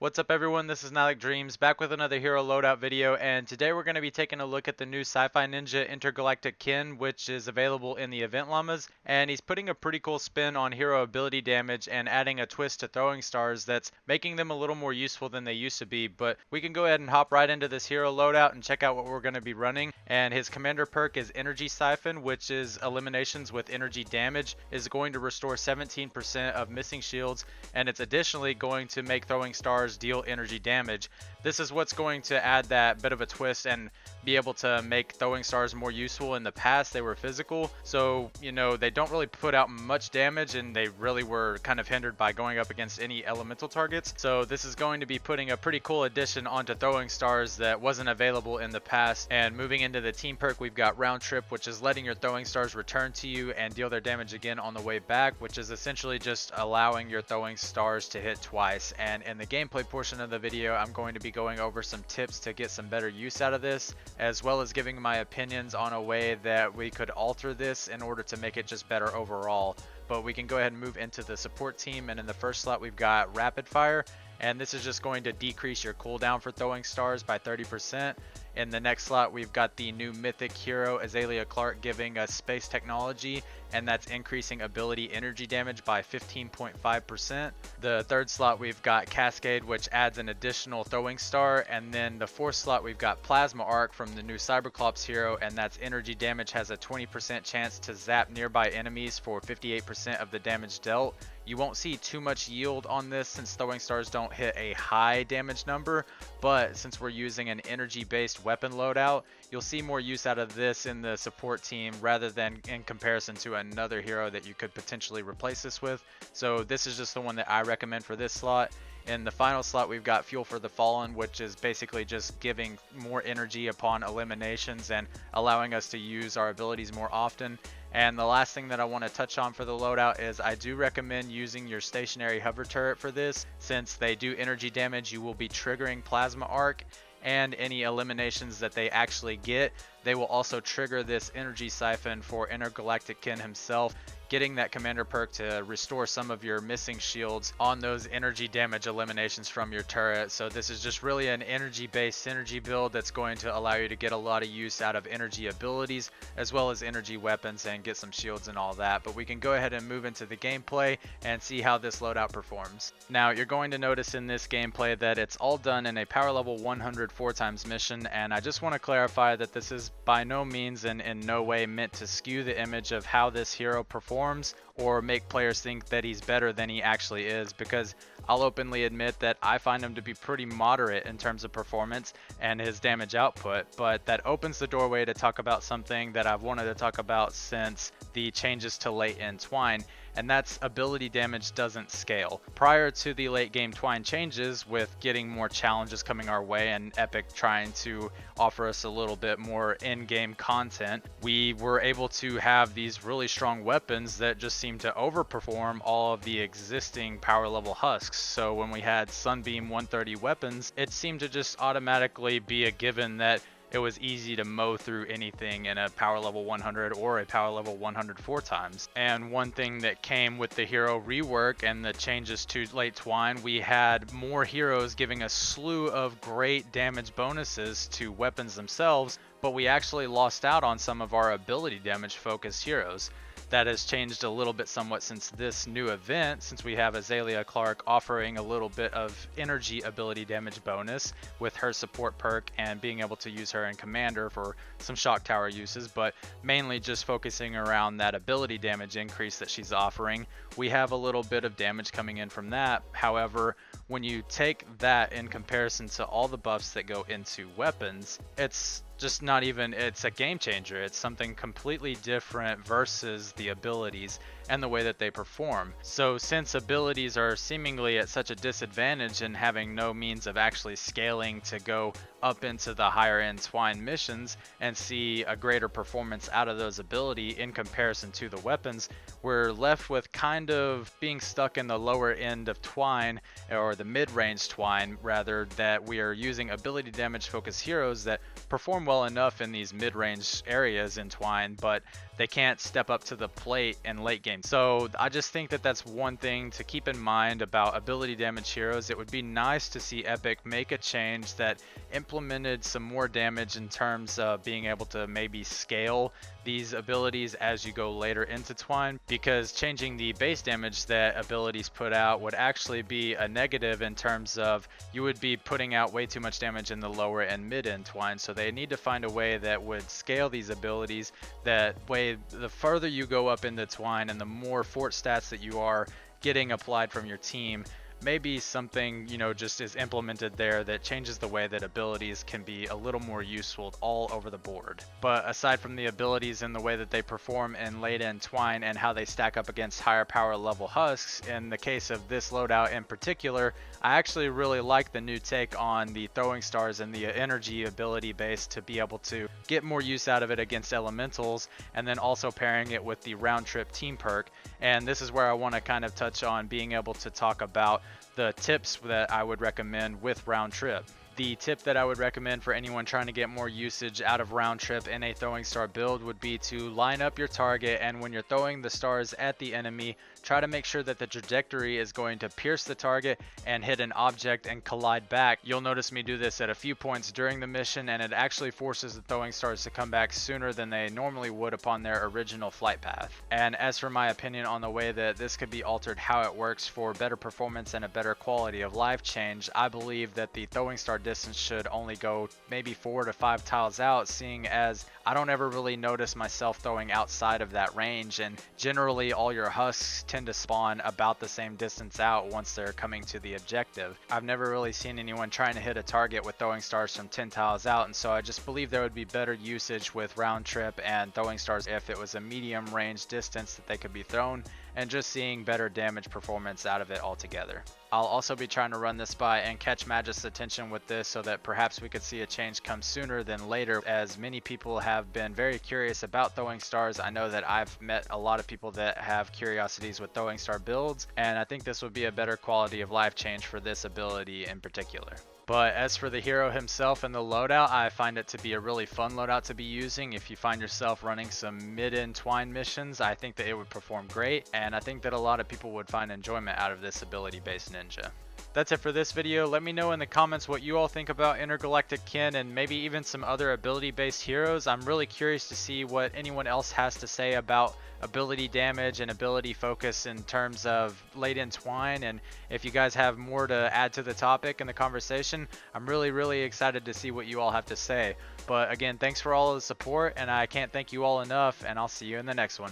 What's up everyone, this is NyhlekDreams back with another hero loadout video, and today we're going to be taking a look at the new Sci-Fi Ninja Intergalactic Ken, which is available in the event llamas, and he's putting a pretty cool spin on hero ability damage and adding a twist to throwing stars that's making them a little more useful than they used to be. But we can go ahead and hop right into this hero loadout and check out what we're going to be running. And his commander perk is Energy Siphon, which is eliminations with energy damage, is going to restore 17% of missing shields, and it's additionally going to make throwing stars deal energy damage. This is what's going to add that bit of a twist and be able to make throwing stars more useful. In the past they were physical, so they don't really put out much damage, and they really were kind of hindered by going up against any elemental targets. So this is going to be putting a pretty cool addition onto throwing stars that wasn't available in the past. And moving into the team perk, we've got Round Trip, which is letting your throwing stars return to you and deal their damage again on the way back, which is essentially just allowing your throwing stars to hit twice. And in the gameplay portion of the video, I'm going to be going over some tips to get some better use out of this, as well as giving my opinions on a way that we could alter this in order to make it just better overall. But we can go ahead and move into the support team, and in the first slot we've got Rapid Fire, and this is just going to decrease your cooldown for throwing stars by 30%. In the next slot we've got the new mythic hero Azalea Clark, giving us space technology, and that's increasing ability energy damage by 15.5%. The third slot we've got Cascade, which adds an additional throwing star, and then the fourth slot we've got Plasma Arc from the new Cyberclops hero, and that's energy damage has a 20% chance to zap nearby enemies for 58% of the damage dealt. You won't see too much yield on this since throwing stars don't hit a high damage number, but since we're using an energy based weapon loadout, you'll see more use out of this in the support team rather than in comparison to another hero that you could potentially replace this with. So this is just the one that I recommend for this slot. In the final slot we've got Fuel for the Fallen, which is basically just giving more energy upon eliminations and allowing us to use our abilities more often. And the last thing that I want to touch on for the loadout is I do recommend using your stationary hover turret for this. Since they do energy damage, you will be triggering Plasma Arc, and any eliminations that they actually get, they will also trigger this Energy Siphon for Intergalactic Ken himself, getting that commander perk to restore some of your missing shields on those energy damage eliminations from your turret. So this is just really an energy based synergy build that's going to allow you to get a lot of use out of energy abilities as well as energy weapons and get some shields and all that. But we can go ahead and move into the gameplay and see how this loadout performs. Now you're going to notice in this gameplay that it's all done in a power level 100 4x mission, and I just want to clarify that this is by no means and in no way meant to skew the image of how this hero performs or make players think that he's better than he actually is, because I'll openly admit that I find him to be pretty moderate in terms of performance and his damage output. But that opens the doorway to talk about something that I've wanted to talk about since the changes to late in Twine, and that's ability damage doesn't scale. Prior to the late game Twine changes, with getting more challenges coming our way and Epic trying to offer us a little bit more in-game content, we were able to have these really strong weapons that just seem to overperform all of the existing power level husks. So when we had Sunbeam 130 weapons, it seemed to just automatically be a given that it was easy to mow through anything in a power level 100 or a power level 100 4x. And one thing that came with the hero rework and the changes to late Twine, we had more heroes giving a slew of great damage bonuses to weapons themselves, but we actually lost out on some of our ability damage focused heroes. That has changed a little bit somewhat since this new event, since we have Azalea Clark offering a little bit of energy ability damage bonus with her support perk and being able to use her in commander for some shock tower uses, but mainly just focusing around that ability damage increase that she's offering. We have a little bit of damage coming in from that. However, when you take that in comparison to all the buffs that go into weapons, it's just not even, it's a game changer. It's something completely different versus the abilities and the way that they perform. So since abilities are seemingly at such a disadvantage and having no means of actually scaling to go up into the higher end Twine missions and see a greater performance out of those ability in comparison to the weapons, we're left with kind of being stuck in the lower end of Twine, or the mid-range Twine rather, that we are using ability damage focused heroes that perform well enough in these mid-range areas in Twine, but they can't step up to the plate in late game game. So I just think that that's one thing to keep in mind about ability damage heroes. It would be nice to see Epic make a change that implemented some more damage in terms of being able to maybe scale these abilities as you go later into Twine, because changing the base damage that abilities put out would actually be a negative in terms of you would be putting out way too much damage in the lower and mid end Twine. So they need to find a way that would scale these abilities. That way, the further you go up into Twine and the more fort stats that you are getting applied from your team, maybe something, you know, just is implemented there that changes the way that abilities can be a little more useful all over the board. But aside from the abilities and the way that they perform in late end Twine and how they stack up against higher power level husks, in the case of this loadout in particular, I actually really like the new take on the throwing stars and the energy ability base to be able to get more use out of it against elementals, and then also pairing it with the round trip team perk. And this is where I want to kind of touch on being able to talk about the tips that I would recommend with round trip. The tip that I would recommend for anyone trying to get more usage out of round trip in a throwing star build would be to line up your target, and when you're throwing the stars at the enemy, try to make sure that the trajectory is going to pierce the target and hit an object and collide back. You'll notice me do this at a few points during the mission, and it actually forces the throwing stars to come back sooner than they normally would upon their original flight path. And as for my opinion on the way that this could be altered, how it works for better performance and a better quality of life change, I believe that the throwing star distance should only go maybe 4 to 5 tiles out, seeing as I don't ever really notice myself throwing outside of that range, and generally all your husks tend to spawn about the same distance out once they're coming to the objective. I've never really seen anyone trying to hit a target with throwing stars from 10 tiles out, and so I just believe there would be better usage with round trip and throwing stars if it was a medium range distance that they could be thrown, and just seeing better damage performance out of it altogether. I'll also be trying to run this by and catch Magic's attention with this so that perhaps we could see a change come sooner than later, as many people have been very curious about throwing stars. I know that I've met a lot of people that have curiosities with throwing star builds, and I think this would be a better quality of life change for this ability in particular. But as for the hero himself and the loadout, I find it to be a really fun loadout to be using. If you find yourself running some mid-end Twine missions, I think that it would perform great, and I think that a lot of people would find enjoyment out of this ability-based ninja. That's it for this video. Let me know in the comments what you all think about Intergalactic Ken and maybe even some other ability-based heroes. I'm really curious to see what anyone else has to say about ability damage and ability focus in terms of late in Twine, and if you guys have more to add to the topic in the conversation, I'm really excited to see what you all have to say. But again, thanks for all of the support, and I can't thank you all enough, and I'll see you in the next one.